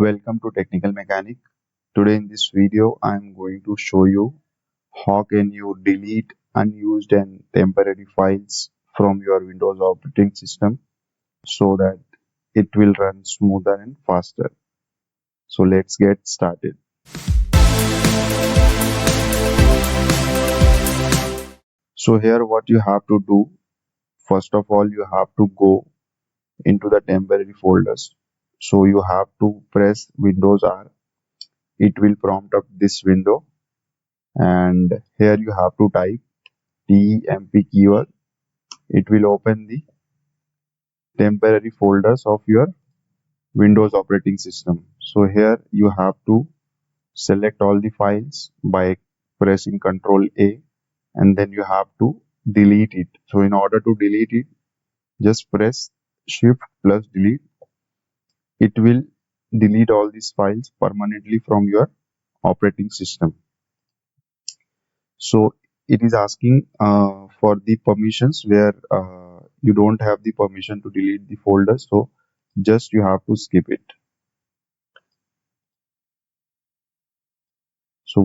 Welcome to Technical Mechanic. Today in this video I am going to show you how can you delete unused and temporary files from your Windows operating system so that it will run smoother and faster. So let's get started. So here what you have to do, first of all you have to go into the temporary folders. So you have to press Windows R. It will prompt up this window and here you have to type temp keyword. It will open the temporary folders of your Windows operating system. So here you have to select all the files by pressing Ctrl A and then you have to delete it. So in order to delete it, just press Shift plus delete. It will delete all these files permanently from your operating system. So it is asking for the permissions where you don't have the permission to delete the folder, so just you have to skip it. So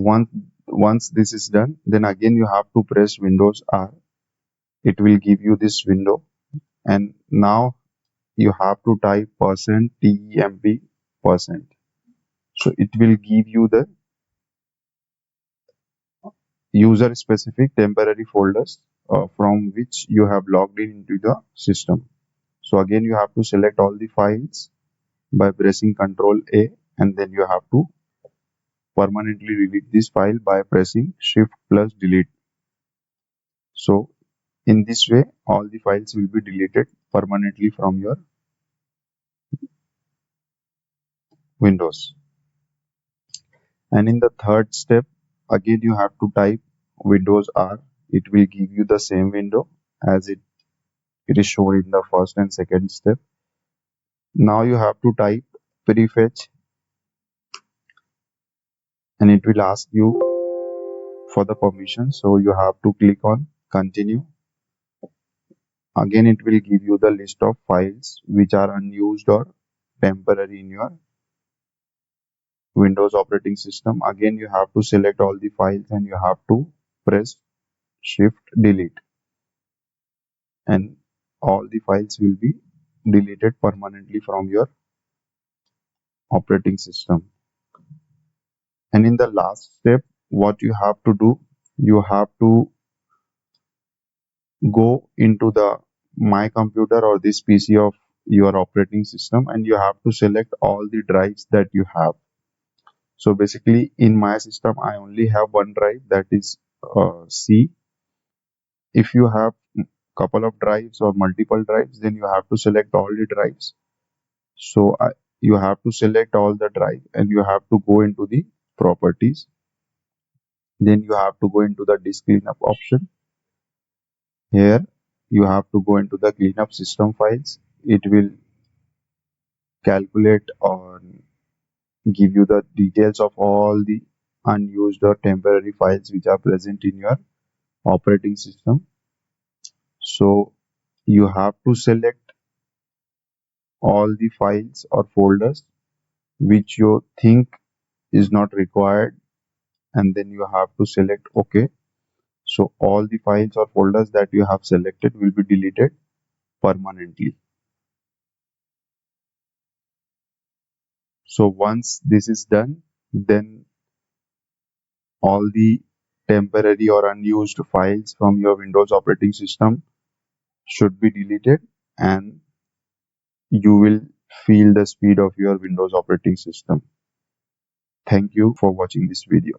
once this is done, then again you have to press Windows R. It will give you this window and now you have to type %temp%. So it will give you the user specific temporary folders from which you have logged in into the system. So again you have to select all the files by pressing Ctrl A and then you have to permanently delete this file by pressing Shift plus delete. So in this way all the files will be deleted permanently from your Windows. And in the third step, again you have to type Windows R. It will give you the same window as it is shown in the first and second step. Now you have to type prefetch and it will ask you for the permission. So you have to click on continue. Again it will give you the list of files which are unused or temporary in your Windows operating system. Again you have to select all the files and you have to press Shift delete and all the files will be deleted permanently from your operating system. And in the last step, what you have to do, you have to go into the My Computer or this PC of your operating system and you have to select all the drives that you have. So basically in my system I only have one drive, that is C. If you have couple of drives or multiple drives, then you have to select all the drives. So you have to select all the drive and you have to go into the properties. Then you have to go into the disk cleanup option. Here you have to go into the cleanup system files. It will calculate or give you the details of all the unused or temporary files which are present in your operating system. So you have to select all the files or folders which you think is not required and then you have to select OK. So all the files or folders that you have selected will be deleted permanently. So once this is done, then all the temporary or unused files from your Windows operating system should be deleted and you will feel the speed of your Windows operating system. Thank you for watching this video.